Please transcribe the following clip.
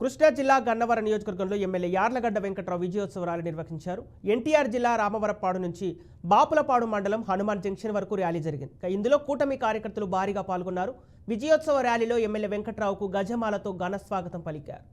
కృష్ణా జిల్లా గన్నవరం నియోజకవర్గంలో ఎమ్మెల్యే యార్లగడ్డ వెంకట్రావు విజయోత్సవ ర్యాలీ నిర్వహించారు. ఎన్టీఆర్ జిల్లా రామవరపాడు నుంచి బాపులపాడు మండలం హనుమాన్ జంక్షన్ వరకు ర్యాలీ జరిగింది. ఇందులో కూటమి కార్యకర్తలు భారీగా పాల్గొన్నారు. విజయోత్సవ ర్యాలీలో ఎమ్మెల్యే వెంకట్రావుకు గజమాలతో ఘన స్వాగతం పలికారు.